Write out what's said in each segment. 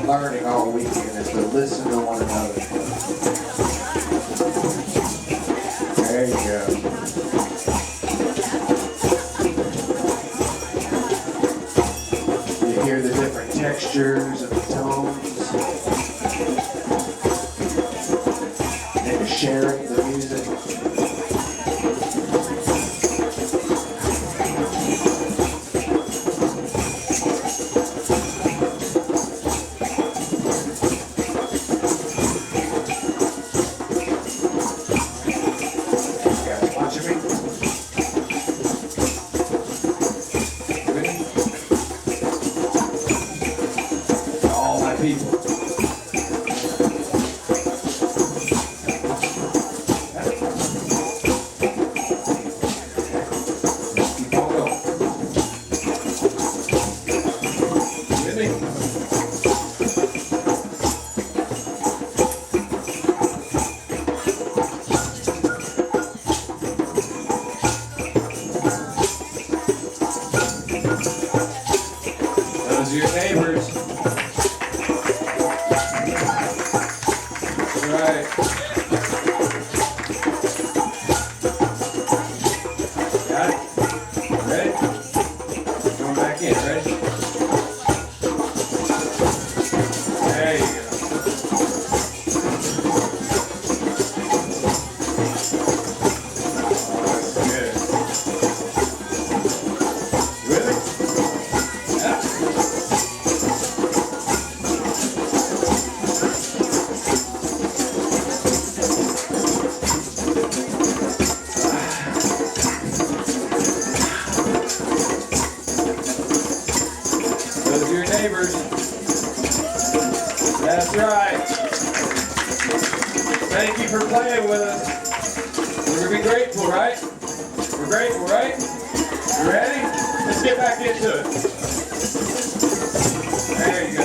learning all weekend is to listen to one another. There you go. You hear the different textures and the tones. And you're sharing the music. Those are your neighbors. That's right. Got it? Ready? Going back in, ready? There you go. Those are your neighbors. That's right. Thank you for playing with us. We're going to be grateful, right? We're grateful, right? You ready? Let's get back into it. There you go.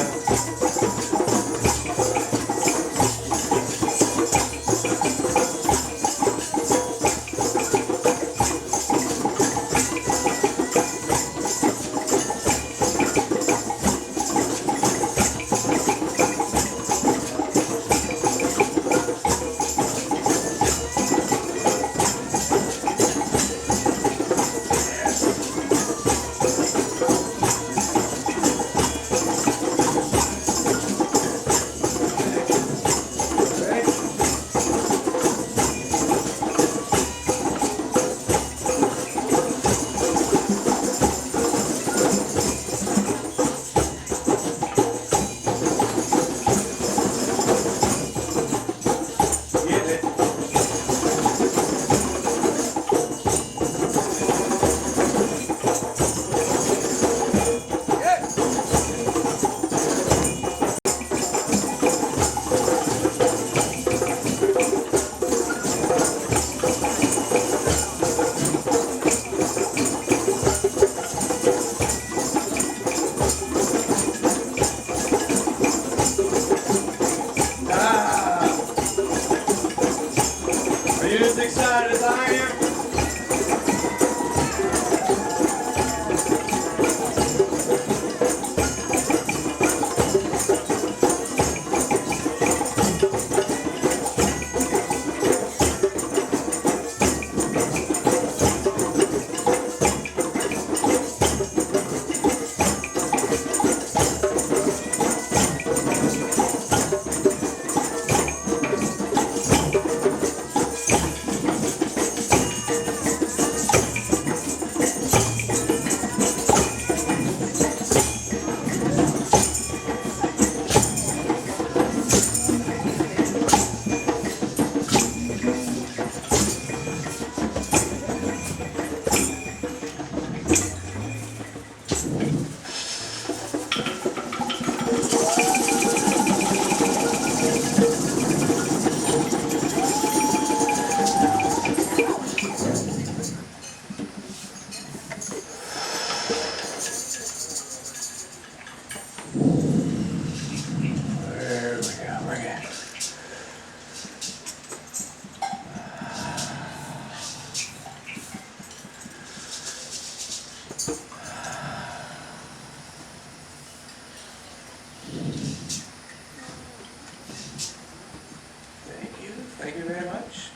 Are you as excited as I am?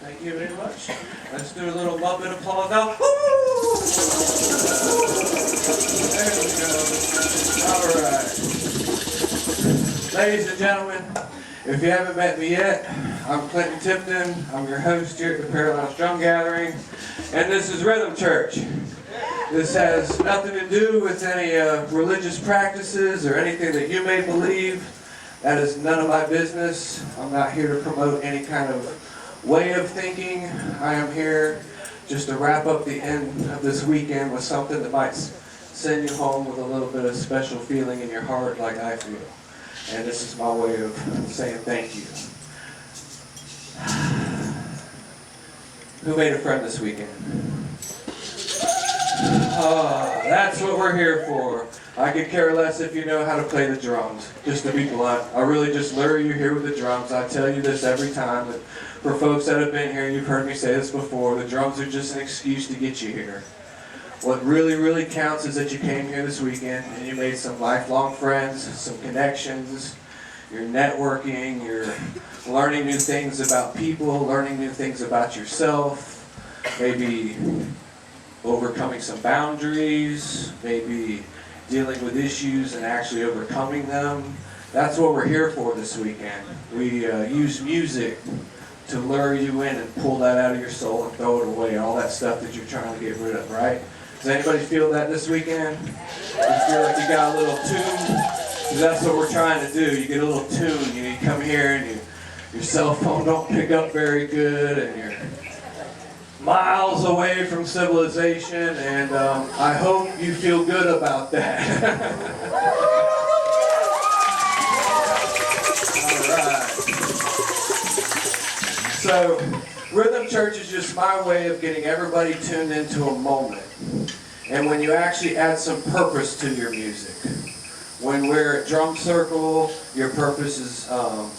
Thank you very much. Let's do a little Muppet applause now. Woo! There we go. All right. Ladies and gentlemen, if you haven't met me yet, I'm Clinton Tipton. I'm your host here at the Paralounge Drum Gathering, and this is Rhythm Church. This has nothing to do with any religious practices or anything that you may believe. That is none of my business. I'm not here to promote any kind of way of thinking. I am here just to wrap up the end of this weekend with something that might send you home with a little bit of special feeling in your heart like I feel. And this is my way of saying thank you. Who made a friend this weekend? That's what we're here for. I could care less if you know how to play the drums, just to be blunt. I really just lure you here with the drums. I tell you this every time. But for folks that have been here, you've heard me say this before, the drums are just an excuse to get you here. What really, really counts is that you came here this weekend and you made some lifelong friends, some connections, you're networking, you're learning new things about people, learning new things about yourself, maybe overcoming some boundaries, maybe dealing with issues and actually overcoming them. That's what we're here for this weekend. We use music to lure you in and pull that out of your soul and throw it away, all that stuff that you're trying to get rid of, right? Does anybody feel that this weekend? You feel like you got a little tune? Because that's what we're trying to do. You get a little tune. You come here and your cell phone don't pick up very good and you're miles away from civilization, and I hope you feel good about that. All right. So, Rhythm Church is just my way of getting everybody tuned into a moment. And when you actually add some purpose to your music. When we're at Drum Circle, your purpose is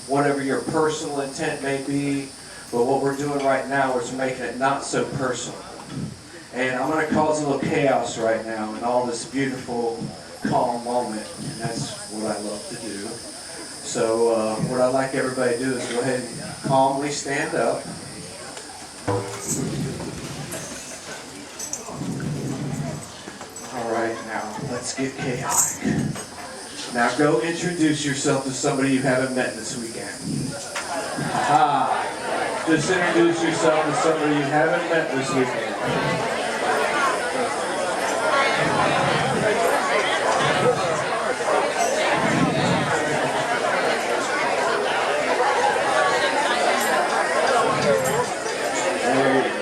whatever your personal intent may be. But what we're doing right now is making it not so personal. And I'm going to cause a little chaos right now in all this beautiful, calm moment. And that's what I love to do. So what I'd like everybody to do is go ahead and calmly stand up. All right, now let's get chaotic. Now go introduce yourself to somebody you haven't met this weekend. Aha! Just introduce yourself to somebody you haven't met this weekend. There you go.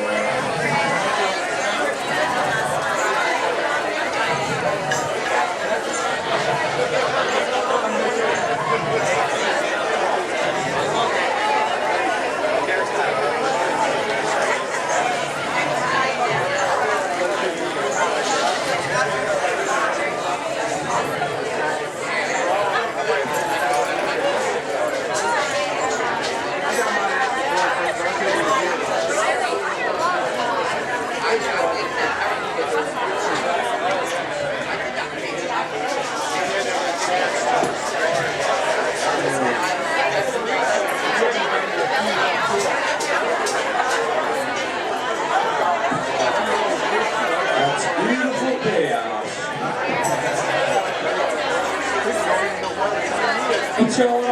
What's going on?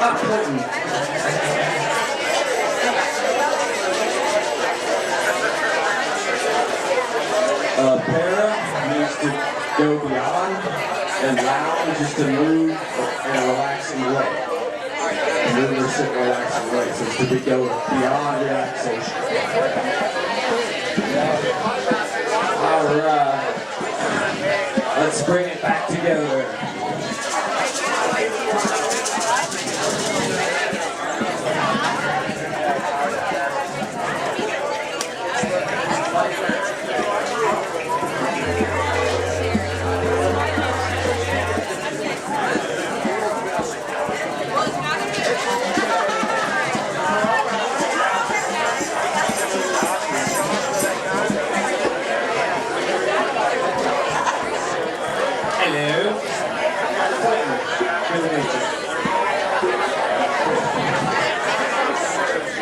I'm Clinton. Para means to go beyond, and lounge is to move in a relaxing way. Move or sit in a relaxing way. So it's to go beyond relaxation. Alright. Let's bring it back together.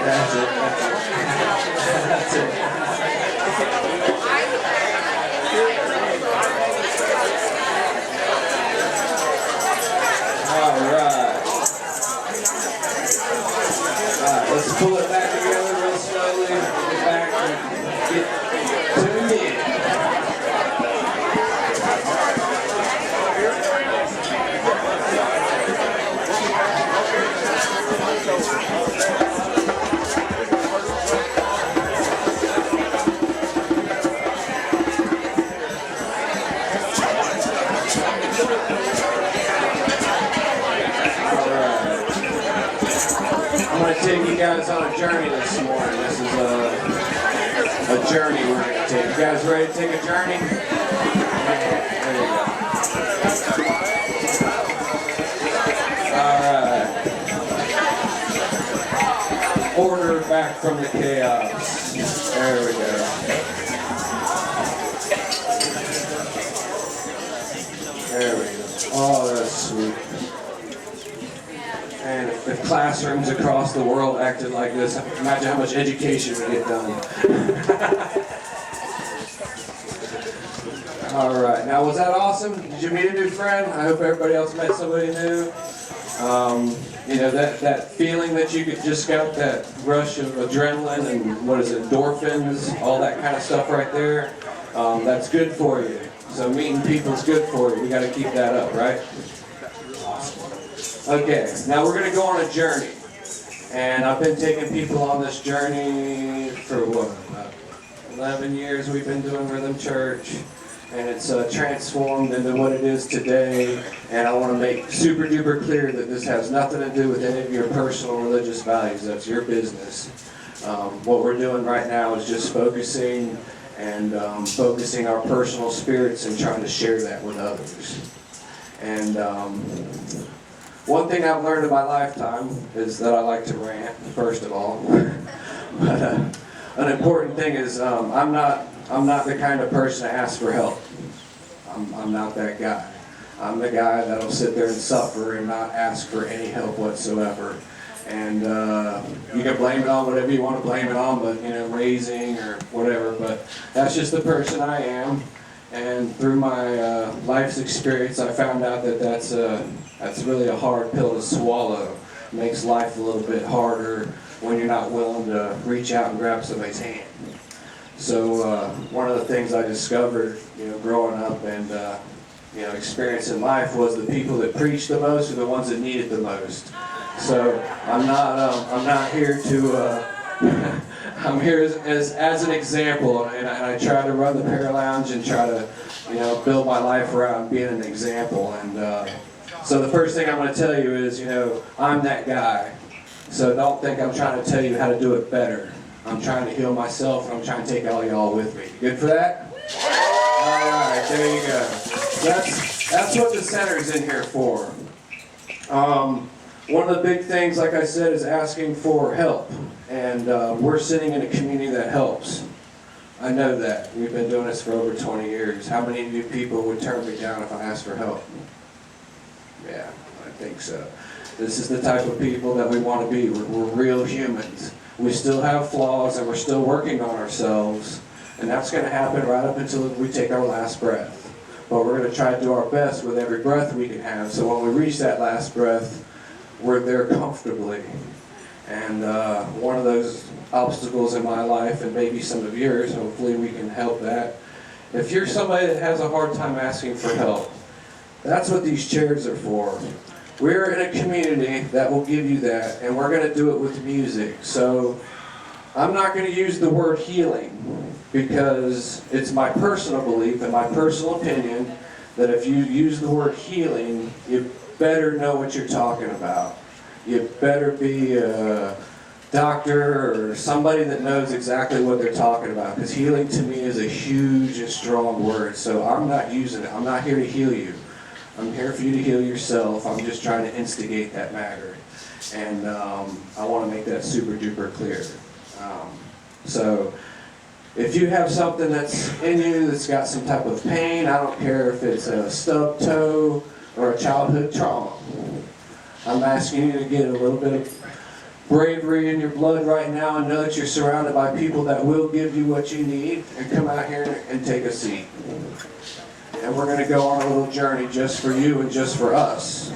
That's it. guys on a journey this morning. This is a journey we're going to take. You guys ready to take a journey? There you go. Alright. Order back from the chaos. There we go. There we go. Oh, that's sweet. And if classrooms across the world acted like this, imagine how much education would get done. All right, now was that awesome? Did you meet a new friend? I hope everybody else met somebody new. You know, that feeling that you just got, that rush of adrenaline and what is it, endorphins, all that kind of stuff right there, that's good for you. So meeting people is good for you. We got to keep that up, right? Okay, now we're going to go on a journey. And I've been taking people on this journey for what, 11 years we've been doing Rhythm Church. And it's transformed into what it is today. And I want to make super duper clear that this has nothing to do with any of your personal religious values. That's your business. What we're doing right now is just focusing our personal spirits and trying to share that with others. And one thing I've learned in my lifetime is that I like to rant, first of all. But an important thing is I'm not the kind of person to ask for help. I'm not that guy. I'm the guy that'll sit there and suffer and not ask for any help whatsoever. And you can blame it on whatever you want to blame it on, but you know, raising or whatever. But that's just the person I am. And through my life's experience, I found out that that's really a hard pill to swallow. It makes life a little bit harder when you're not willing to reach out and grab somebody's hand. So one of the things I discovered, you know, growing up and you know, experiencing life was the people that preached the most are the ones that need it the most. So I'm not here to. I'm here as an example, and I try to run the Paralounge and try to, you know, build my life around being an example. And so the first thing I'm going to tell you is, you know, I'm that guy. So don't think I'm trying to tell you how to do it better. I'm trying to heal myself, and I'm trying to take all y'all with me. Good for that? All right, there you go. That's what the center's in here for. One of the big things, like I said, is asking for help. And we're sitting in a community that helps. I know that. We've been doing this for over 20 years. How many of you people would turn me down if I asked for help? Yeah, I think so. This is the type of people that we want to be. We're real humans. We still have flaws and we're still working on ourselves. And that's going to happen right up until we take our last breath. But we're going to try to do our best with every breath we can have. So when we reach that last breath, we're there comfortably. And one of those obstacles in my life, and maybe some of yours, hopefully we can help that. If you're somebody that has a hard time asking for help, that's what these chairs are for. We're in a community that will give you that, and we're going to do it with music. So I'm not going to use the word healing, because it's my personal belief and my personal opinion that if you use the word healing, you better know what you're talking about. You better be a doctor or somebody that knows exactly what they're talking about, because healing to me is a huge and strong word. So I'm not using it. I'm not here to heal you. I'm here for you to heal yourself. I'm just trying to instigate that matter. And I want to make that super duper clear. So if you have something that's in you that's got some type of pain, I don't care if it's a stubbed toe or a childhood trauma, I'm asking you to get a little bit of bravery in your blood right now and know that you're surrounded by people that will give you what you need, and come out here and take a seat. And we're going to go on a little journey just for you and just for us.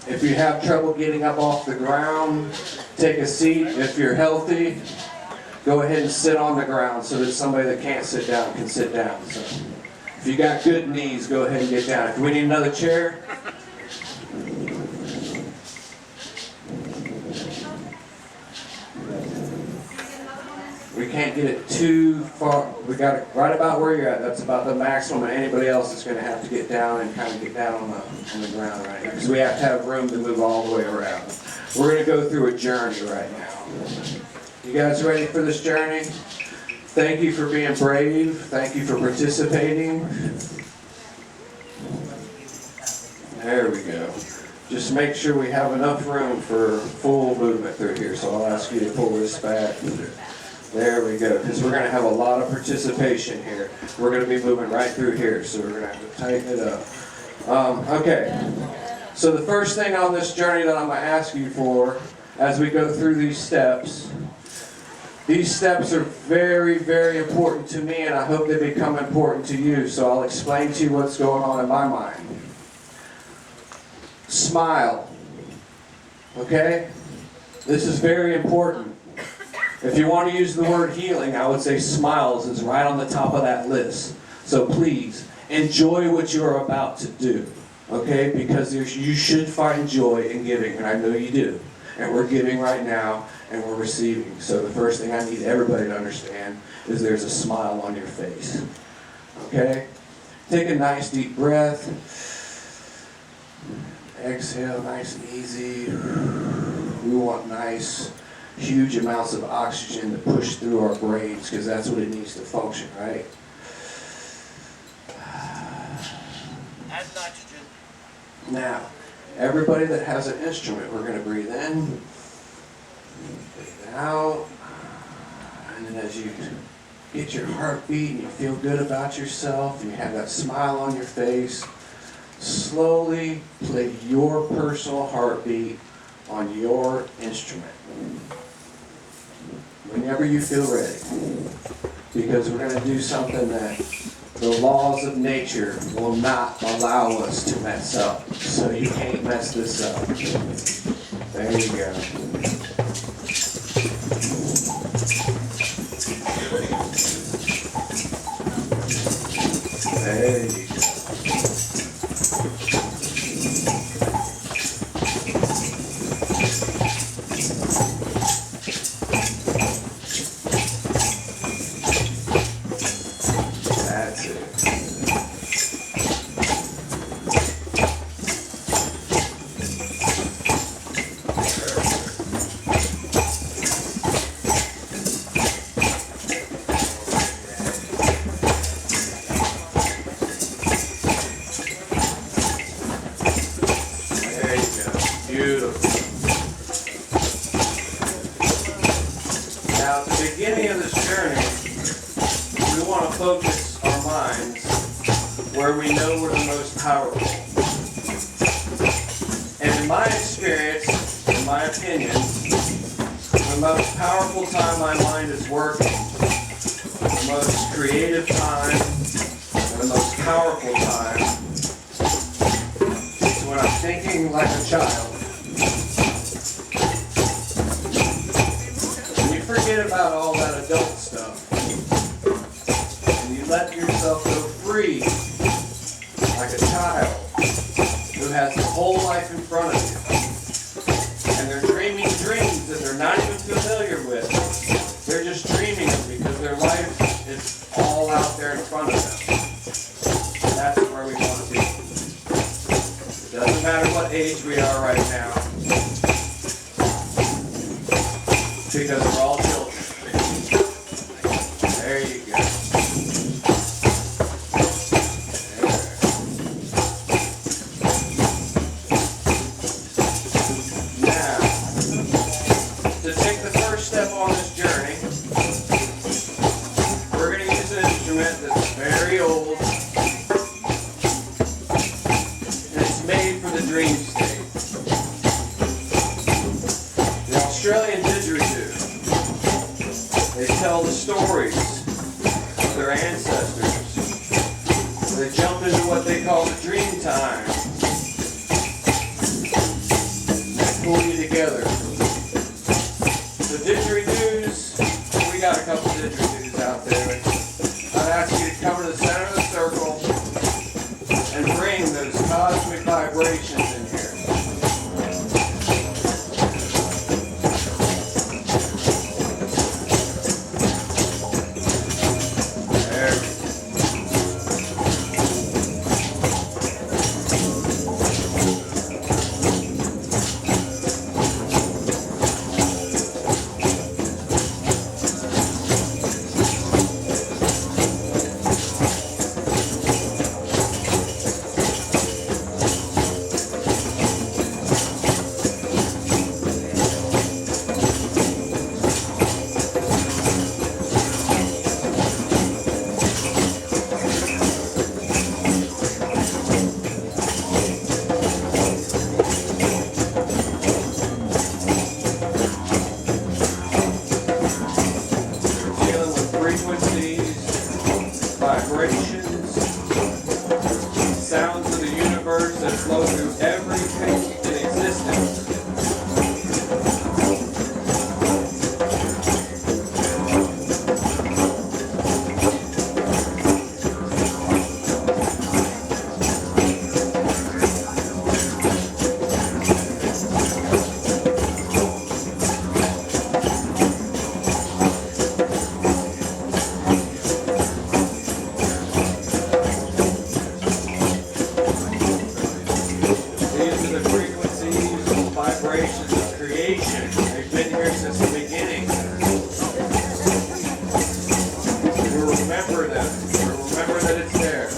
If you have trouble getting up off the ground, take a seat. If you're healthy, go ahead and sit on the ground so that somebody that can't sit down can sit down. So if you got good knees, go ahead and get down. If we need another chair, We can't get it too far. We got it right about where you're at. That's about the maximum, and anybody else is going to have to get down and kind of get down on the ground right here, because we have to have room to move all the way around. We're going to go through a journey right now. You guys ready for this journey? Thank you for being brave. Thank you for participating. There we go. Just make sure we have enough room for full movement through here. So I'll ask you to pull this back. There we go, because we're going to have a lot of participation here. We're going to be moving right through here, so we're going to have to tighten it up. Okay, so the first thing on this journey that I'm going to ask you for, as we go through these steps are very, very important to me, and I hope they become important to you, so I'll explain to you what's going on in my mind. Smile, okay? This is very important. If you want to use the word healing, I would say smiles is right on the top of that list. So please, enjoy what you're about to do, okay? Because you should find joy in giving, and I know you do. And we're giving right now, and we're receiving. So the first thing I need everybody to understand is there's a smile on your face, okay? Take a nice deep breath. Exhale nice and easy. We want nice, huge amounts of oxygen to push through our brains, because that's what it needs to function, right? Add nitrogen. Now, everybody that has an instrument, we're going to breathe in, breathe out, and then as you get your heartbeat and you feel good about yourself and you have that smile on your face, slowly play your personal heartbeat on your instrument whenever you feel ready, because we're going to do something that the laws of nature will not allow us to mess up, so you can't mess this up. There you go. There you go. Now, at the beginning of this journey, we want to focus our minds where we know we're the most powerful. And in my experience, in my opinion, the most powerful time my mind is working, the most creative time, and the most powerful time is when I'm thinking like a child. Forget about all that adult stuff, and you let yourself go free like a child who has the whole life in front of you, and they're dreaming dreams that they're not even familiar with. They're just dreaming because their life is all out there in front of them. That's where we want to be. It doesn't matter what age we are right now, because we're all children. There you go. Now, to take the first step on this journey, we're going to use an instrument that's very old, and it's made for the dream state. The Australian didgeridoo. They tell the stories of their ancestors. They jump into what they call the dream time. And they pull you together. The didgeridoos, we got a couple didgeridoos out there. I'd ask you to come to the center of the circle and bring those cosmic vibrations in here. dedication. They've been here since the beginning. We'll remember them. We'll remember that it's there.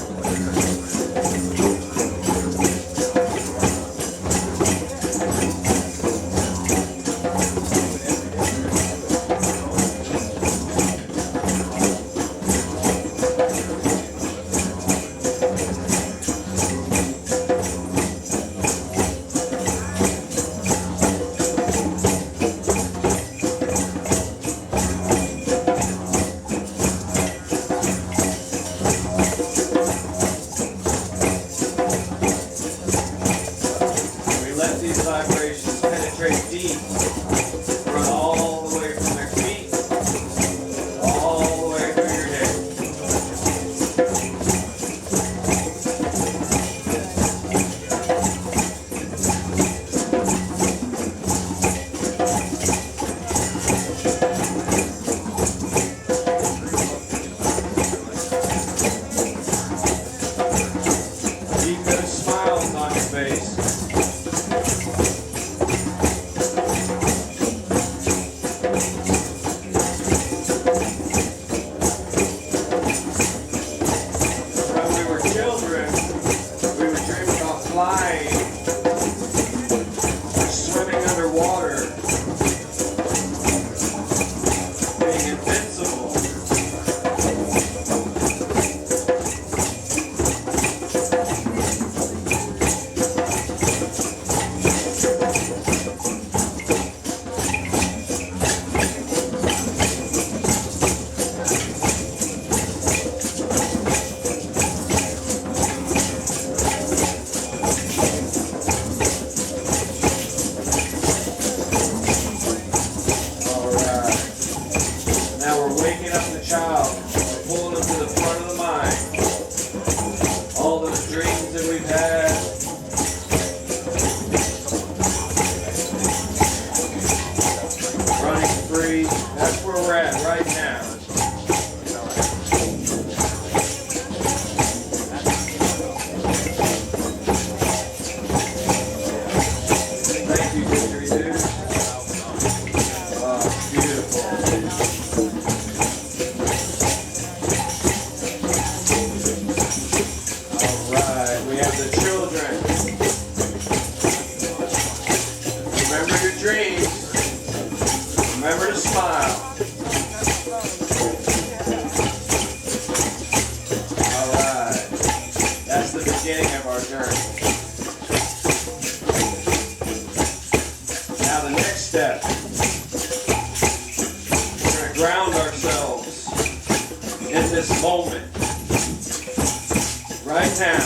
Vibrations penetrate deep, run all the way from their feet, all the way through your head. Keep those smiles on your face. Flying, swimming underwater, being invincible. Waking up the child, pulling them to the front of the mind. All those dreams that we've had. Running free, that's where we're at right now. Thank you, Victory Dude. Beautiful. We have the children. Remember your dreams. Remember to smile. Alright. That's the beginning of our journey. Now the next step. We're going to ground ourselves in this moment. Right now.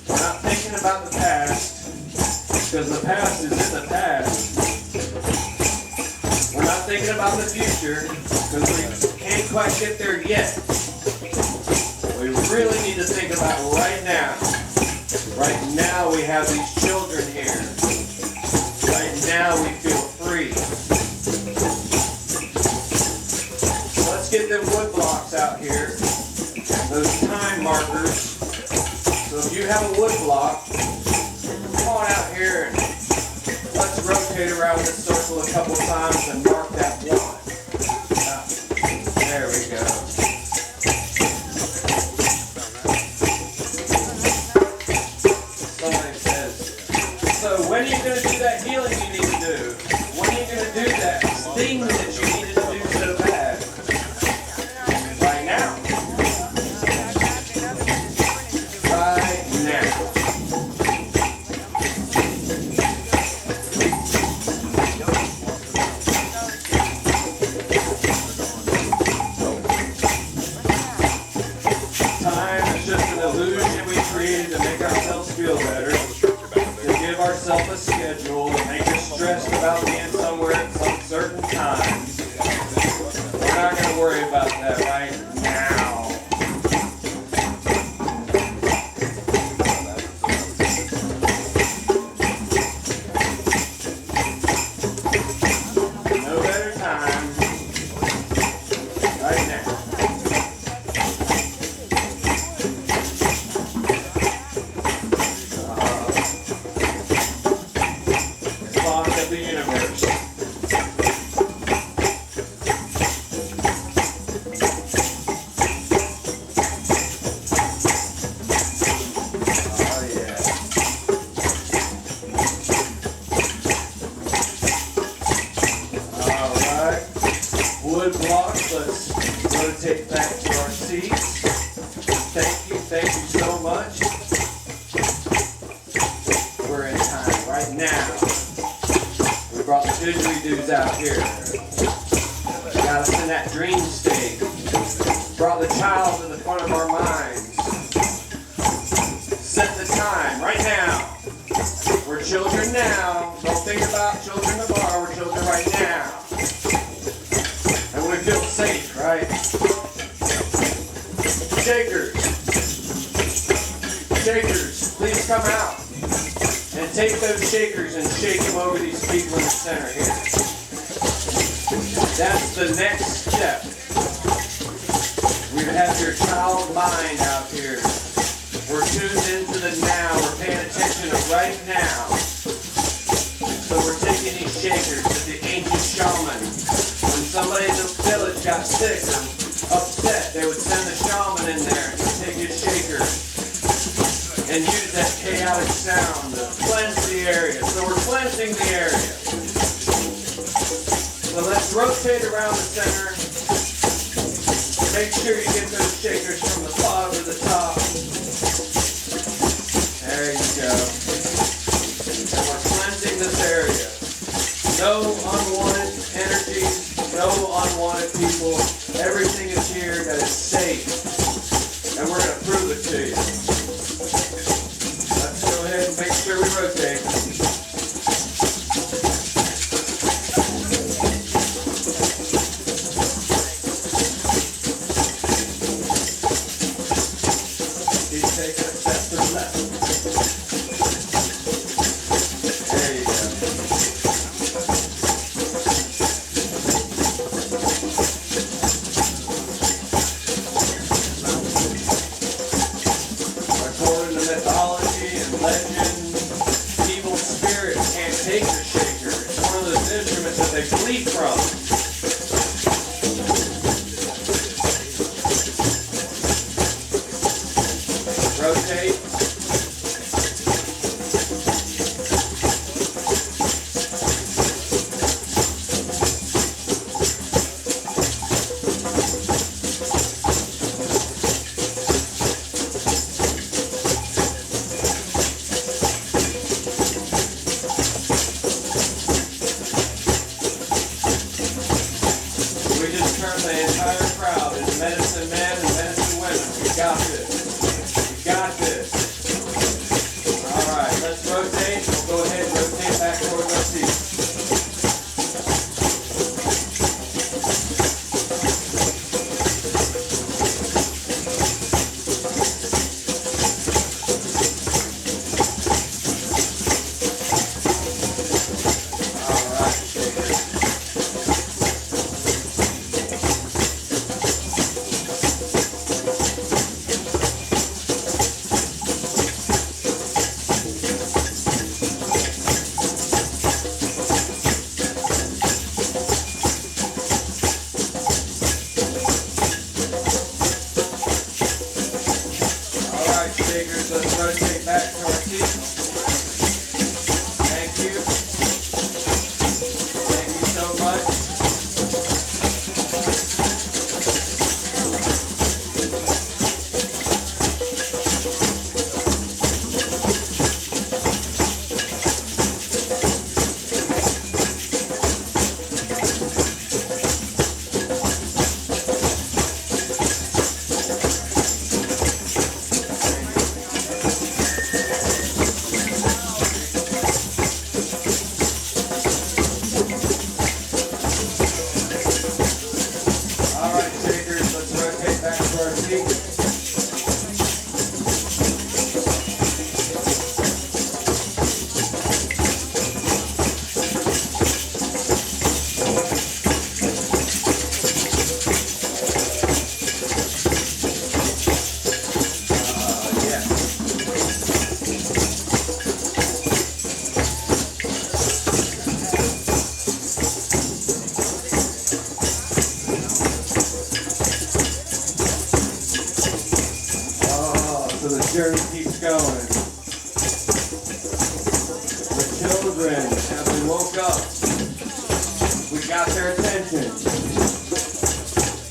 We're not thinking about the past, because the past is in the past. We're not thinking about the future, because we can't quite get there yet. We really need to think about right now. Right now we have these children here. Right now we feel free. So let's get them wood blocks out here. Those time markers. So if you have a wood block, come on out here and let's rotate around this circle a couple times and mark that one. There we go. Somebody says, so when are you going to do that healing you need to do? When are you going to do that thing that you needed to do so bad? Right now. To make ourselves feel better, to give ourselves a schedule, to make us stressed about being somewhere at some certain time. We're not going to worry about that right now. No better time right now. of the universe. Oh yeah. Alright. Wood blocks, let's rotate back to our seats. Thank you so much. We're in time right now. We brought the didgeridoo out here. Got us in that dream state. Brought the child to the front of our minds. Set the time right now. We're children now. Don't think about children tomorrow. We're children right now. And we feel safe, right? Shakers. Shakers, please come out. And take those shakers and shake them over these people in the center here. That's the next step. We have your child mind out here. We're tuned into the now. We're paying attention to right now. So we're taking these shakers to the ancient shaman. When somebody in the village got sick or upset, they would send the shaman in there to take his shaker and use that chaotic sound to cleanse the area. So we're cleansing the area. So let's rotate around the center. Make sure you get those shakers from the bottom to the top. There you go. And we're cleansing this area. No unwanted energies, no unwanted people. Everything is here that is safe. And we're going to prove it to you. Let's go ahead and make sure we rotate. Keep taking a step to the left. There you go. According to mythology and legend, evil spirits can't take the shaker. It's one of those instruments that they flee from. Rotate. We just turned the entire crowd into medicine men and medicine women. We got this. We got this. All right, let's rotate. We'll go ahead and rotate back towards our seats. All right, shakers. Alright, shakers, let's rotate back to our seats. Thank you. Thank journey keeps going. The children, as they woke up, we got their attention.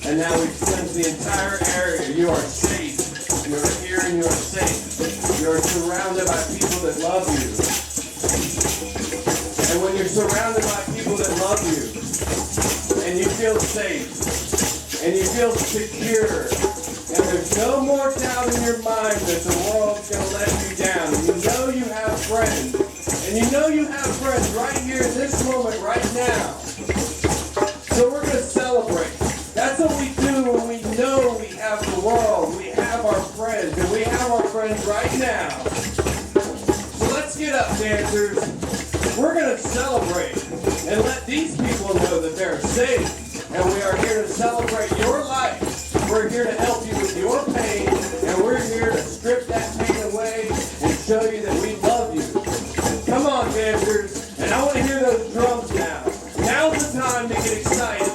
And now we've cleansed the entire area. You are safe. You are here and you are safe. You are surrounded by people that love you. And when you're surrounded by people that love you, and you feel safe, and you feel secure, and there's no more doubt in your mind that the world's going to let you down, and you know you have friends, and you know you have friends right here in this moment, right now. So we're going to celebrate. That's what we do when we know we have the world, we have our friends, and we have our friends right now. So let's get up, dancers. We're going to celebrate and let these people know that they're safe. And we are here to celebrate your life. We're here to help you with your pain. And we're here to strip that pain away and show you that we love you. Come on, dancers. And I want to hear those drums now. Now's the time to get excited.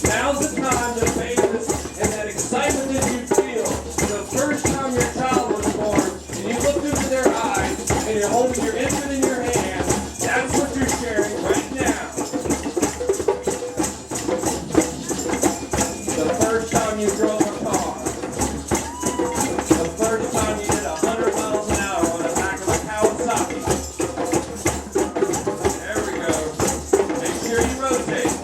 Now's the time to feel this and that excitement that you feel. The first time your child was born and you looked into their eyes and you're holding your infant in your hand. That's what you're sharing right now. The first time you drove a car. The first time you did 100 miles an hour on the back of a Kawasaki. There we go. Make sure you rotate.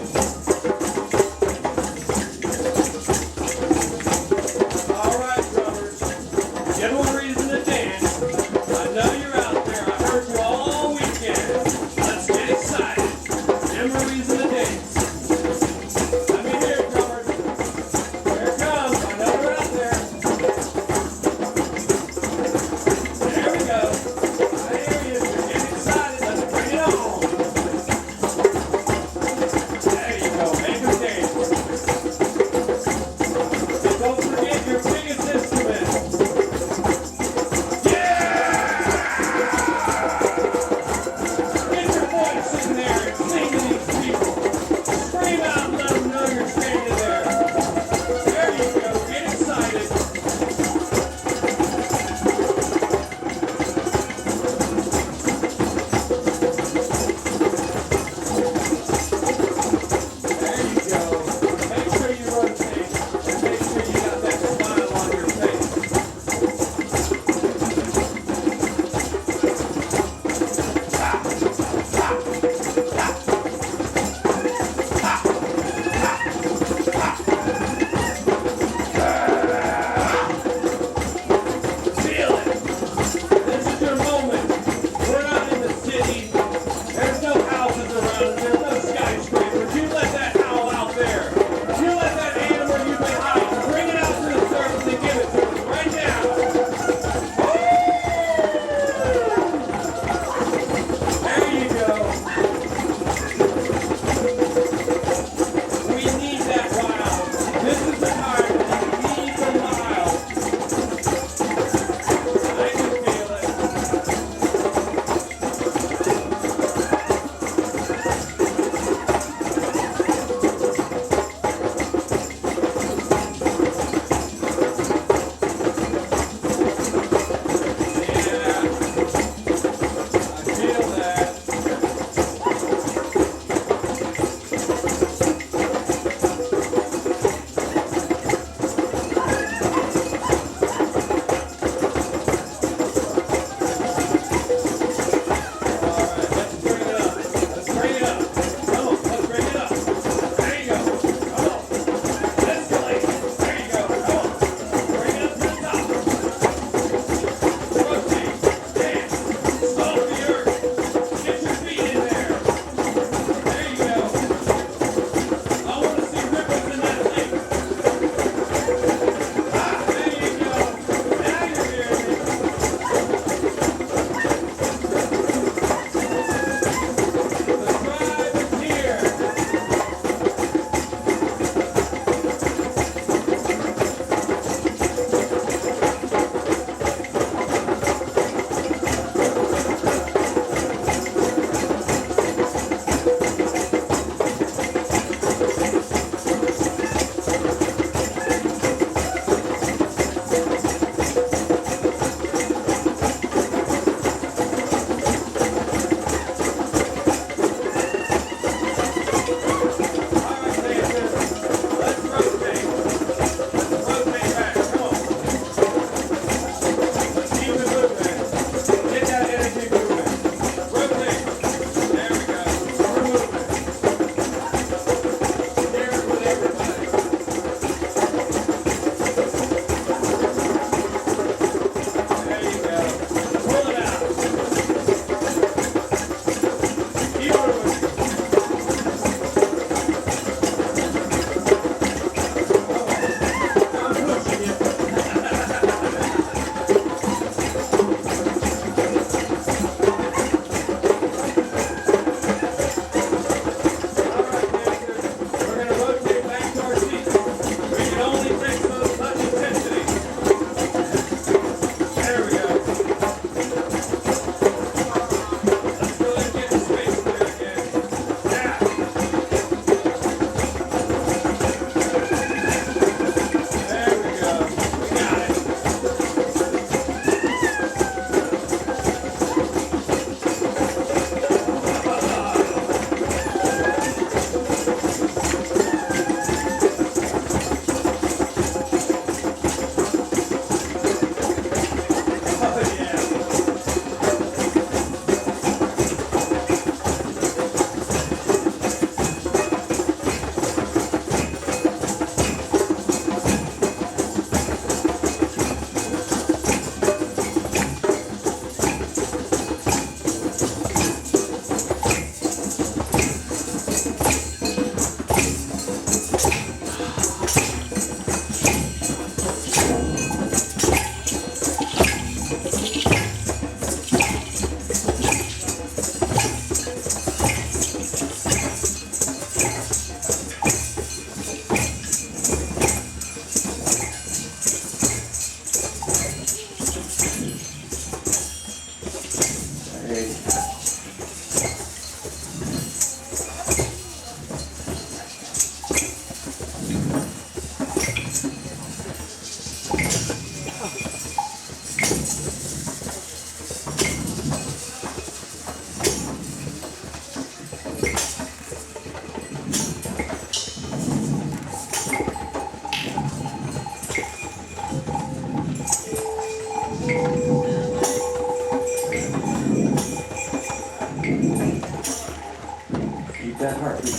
that heartbeat.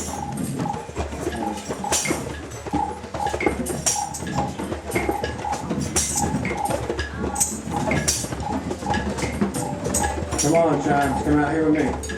Come on, Chimes, come out here with me.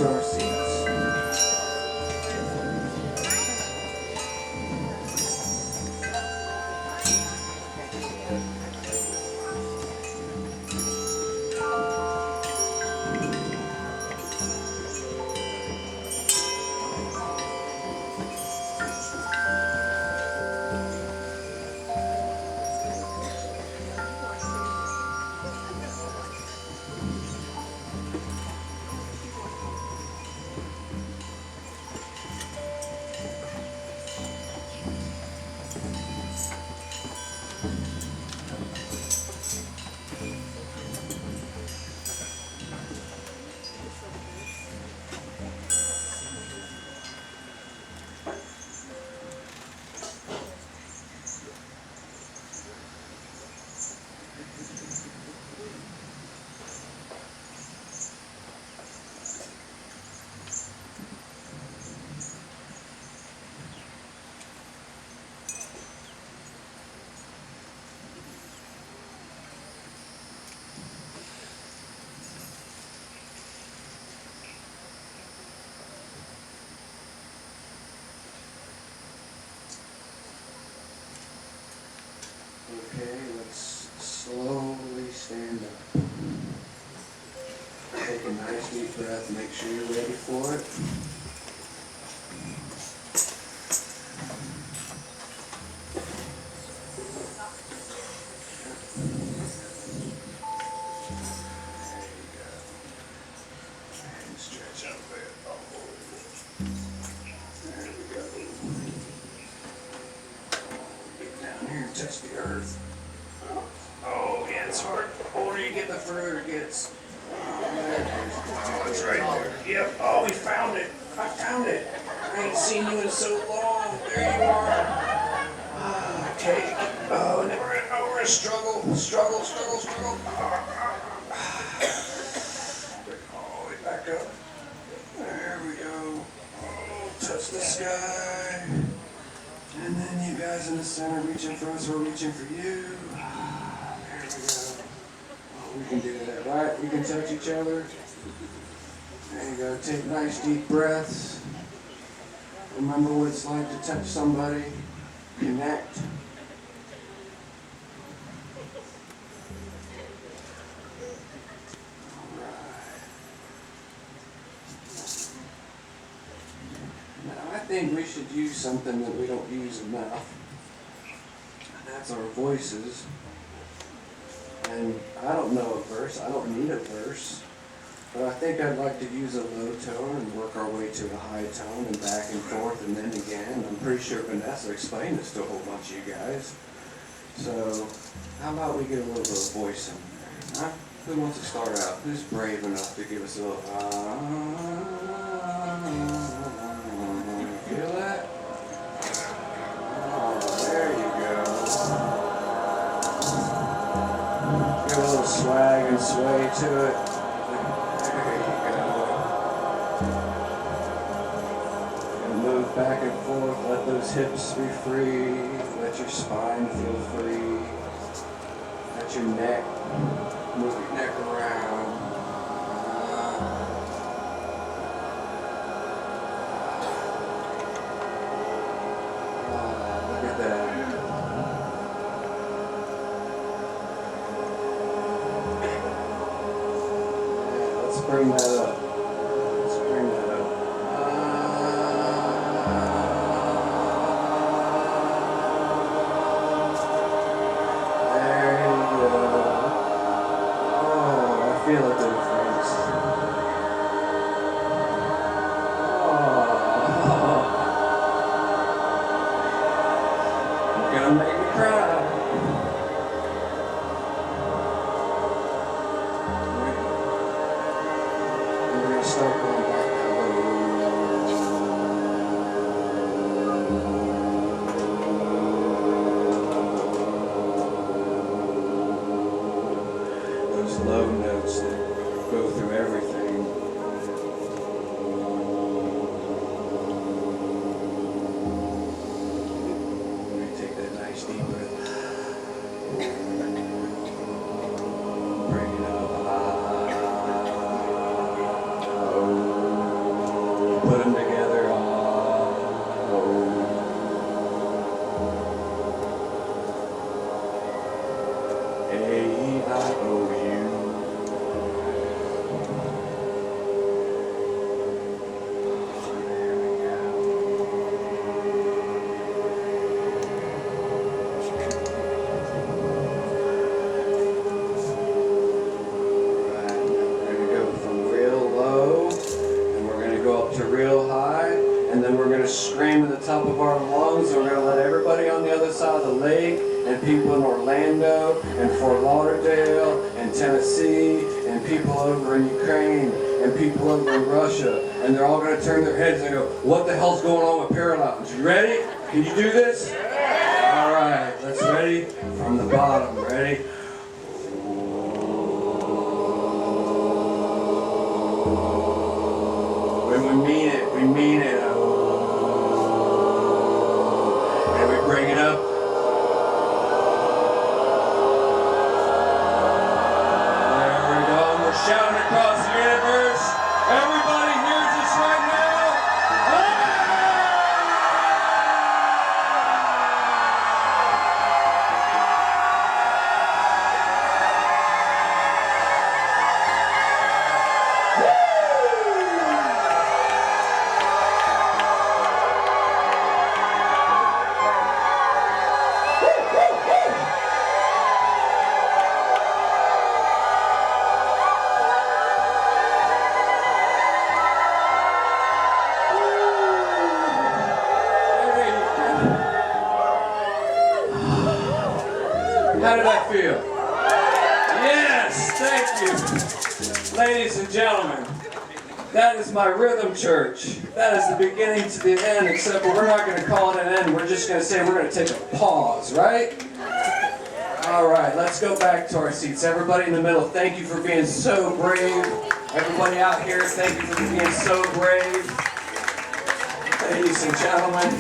to our seats. Okay, let's slowly stand up. Take a nice deep breath, make sure you're ready for it. There you go. And stretch out there. There we go. Get down here and touch the earth. Oh, yeah, it's hard. The older you get, the further it gets. Oh, it's right there. Yep. Oh, we found it. I found it. I ain't seen you in so long. There you are. Ah, cake. Oh, and then we're gonna struggle. Struggle. All the way back up. There we go. Oh, touch the sky. And then you guys in the center reaching for us, we're reaching for you. There we go. Oh, we can do that, right? We can touch each other. There you go. Take nice deep breaths. Remember what it's like to touch somebody. Connect. Now, I think we should use something that we don't use enough, and that's our voices. And I don't know a verse, I don't need a verse, but I think I'd like to use a low tone and work our way to a high tone and back and forth and then again. I'm pretty sure Vanessa explained this to a whole bunch of you guys. So how about we get a little bit of voice in there? Huh? Who wants to start out? Who's brave enough to give us a little feel that? Oh, there you go. Give a little swag and sway to it. There you go. And move back and forth. Let those hips be free. Let your spine feel free. Let your neck. Move your neck around. Look at that. Yeah, let's bring that up. Let's bring that up. There you go. I feel a difference. You're gonna make me cry. We're gonna start going back that those low notes that go through everything. Let me take that nice deep breath. Bring it up high. Oh. the top of our lungs. We're going to let everybody on the other side of the lake, and people in Orlando, and Fort Lauderdale, and Tennessee, and people over in Ukraine, and people over in Russia, and they're all going to turn their heads and go, what the hell's going on with Paralounge? You ready? Can you do this? All right, let's ready from the bottom. Ready? When we mean it, we mean it. And we bring it up. There we go. We're shouting across the universe. Everybody hears us right now. How did that feel? Yes, thank you. Ladies and gentlemen, that is my rhythm church. That is the beginning to the end, except we're not going to call it an end. We're just going to say we're going to take a pause, right? All right, let's go back to our seats. Everybody in the middle, thank you for being so brave. Everybody out here, thank you for being so brave. Ladies and gentlemen,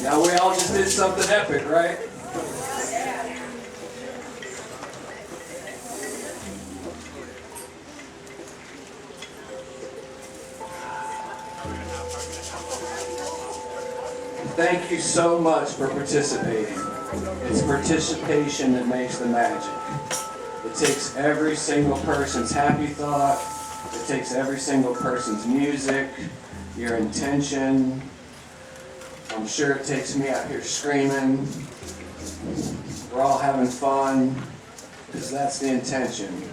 now we all just did something epic, right? Thank you so much for participating. It's participation that makes the magic. It takes every single person's happy thought. It takes every single person's music, your intention. I'm sure it takes me out here screaming. We're all having fun, because that's the intention.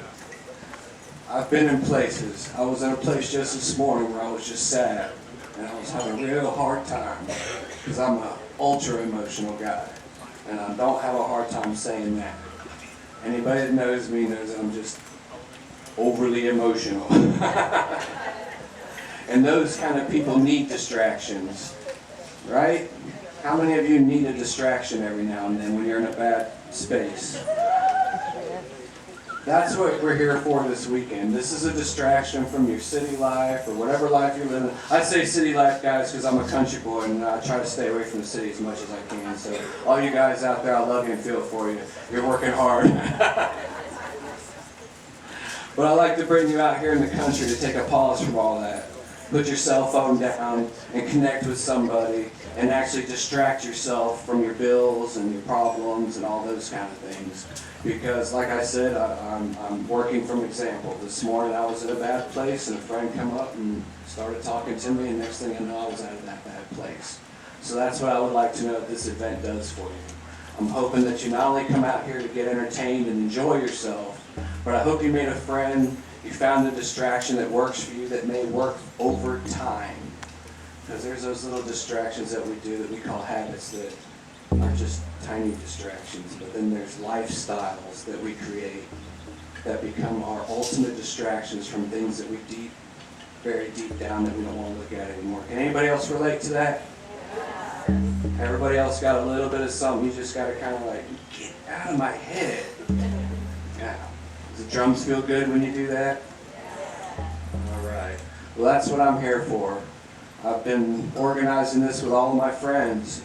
I've been in places. I was in a place just this morning where I was just sad. And I was having a real hard time, because I'm an ultra emotional guy, and I don't have a hard time saying that. Anybody that knows me knows that I'm just overly emotional. And those kind of people need distractions, right? How many of you need a distraction every now and then when you're in a bad space? That's what we're here for this weekend. This is a distraction from your city life or whatever life you're living. I say city life, guys, because I'm a country boy and I try to stay away from the city as much as I can. So all you guys out there, I love you and feel for you. You're working hard. But I like to bring you out here in the country to take a pause from all that. Put your cell phone down and connect with somebody and actually distract yourself from your bills and your problems and all those kind of things. Because like I said, I'm working from example. This morning I was in a bad place and a friend come up and started talking to me, and next thing I know I was out of that bad place. So that's what I would like to know what this event does for you. I'm hoping that you not only come out here to get entertained and enjoy yourself, but I hope you made a friend, you found a distraction that works for you, that may work over time. Because there's those little distractions that we do that we call habits that are just tiny distractions, but then there's lifestyles that we create that become our ultimate distractions from things that we very deep down that we don't want to look at anymore. Can anybody else relate to that? Everybody else got a little bit of something, you just got to kind of like, get out of my head. Yeah. Does the drums feel good when you do that? All right. Well, that's what I'm here for. I've been organizing this with all of my friends.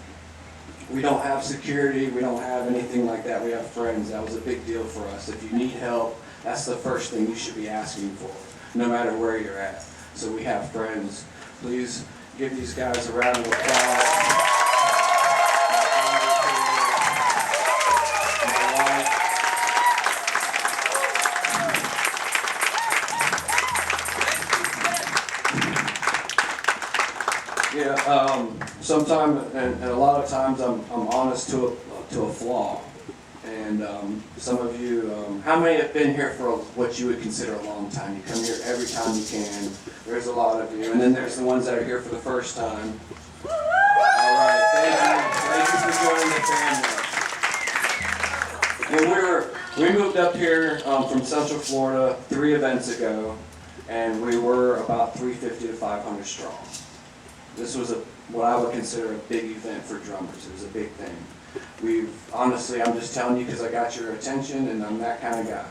We don't have security, we don't have anything like that, we have friends. That was a big deal for us. If you need help, that's the first thing you should be asking for, no matter where you're at. So we have friends. Please give these guys a round of applause. Yeah, sometimes, and a lot of times I'm honest to a flaw. And some of you, how many have been here for what you would consider a long time? You come here every time you can. There's a lot of you. And then there's the ones that are here for the first time. All right, thank you for joining the family. And we moved up here from Central Florida 3 events ago, and we were about 350 to 500 strong. This was what I would consider a big event for drummers. It was a big thing. Honestly, I'm just telling you because I got your attention, and I'm that kind of guy.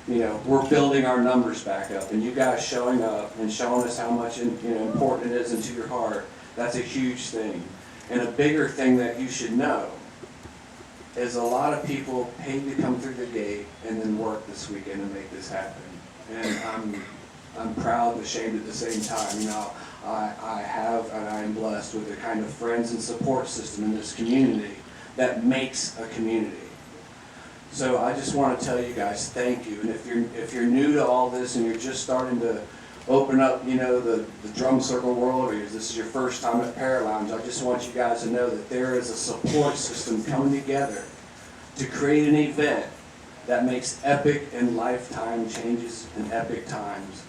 You know, we're building our numbers back up, and you guys showing up and showing us how much important it is into your heart. That's a huge thing. And a bigger thing that you should know is a lot of people paid to come through the gate and then work this weekend to make this happen. And I'm proud and ashamed at the same time. You know, I have and I am blessed with the kind of friends and support system in this community that makes a community. So I just want to tell you guys thank you. And if you're new to all this and you're just starting to open up, you know, the drum circle world, or this is your first time at Paralounge, I just want you guys to know that there is a support system coming together to create an event that makes epic and lifetime changes in epic times.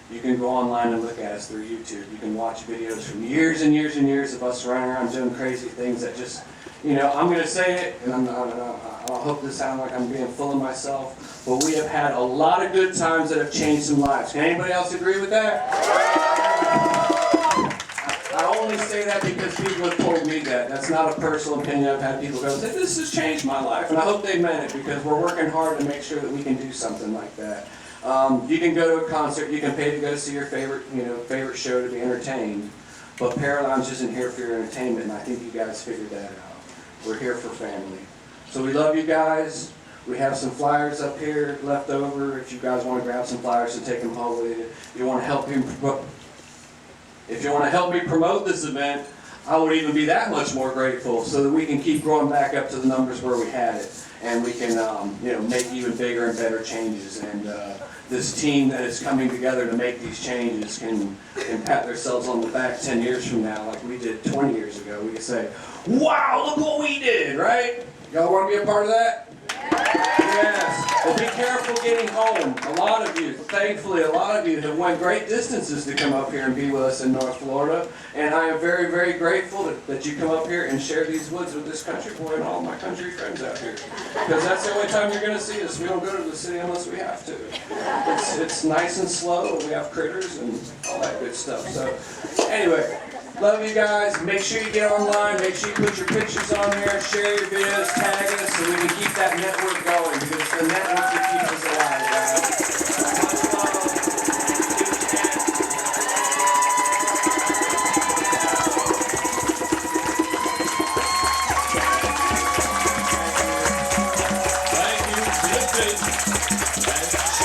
You can go online and look at us through YouTube. You can watch videos from years and years and years of us running around doing crazy things that just, you know, I'm going to say it, and I hope this sounds like I'm being full of myself, but we have had a lot of good times that have changed some lives. Can anybody else agree with that? I only say that because people have told me that. That's not a personal opinion. I've had people go, this has changed my life, and I hope they meant it because we're working hard to make sure that we can do something like that. You can go to a concert, you can pay to go see your favorite show to be entertained, but Paralounge isn't here for your entertainment, and I think you guys figured that out. We're here for family. So we love you guys. We have some flyers up here left over if you guys want to grab some flyers and take them home with you. If you want to help me promote this event, I would even be that much more grateful so that we can keep growing back up to the numbers where we had it. And we can make even bigger and better changes. And this team that is coming together to make these changes can pat themselves on the back 10 years from now like we did 20 years ago. We can say, wow, look what we did, right? Y'all want to be a part of that? Yes. Well, be careful getting home. A lot of you, thankfully, have went great distances to come up here and be with us in North Florida. And I am very, very grateful that you come up here and share these woods with this country boy and all my country friends out here. Because that's the only time you're going to see us. We don't go to the city unless we have to. It's nice and slow, and we have critters and all that good stuff. So, anyway. Love you guys. Make sure you get online. Make sure you put your pictures on there. Share your videos. Tag us so we can keep that network going because it's the network that keeps us alive, guys. Much love. Thank you.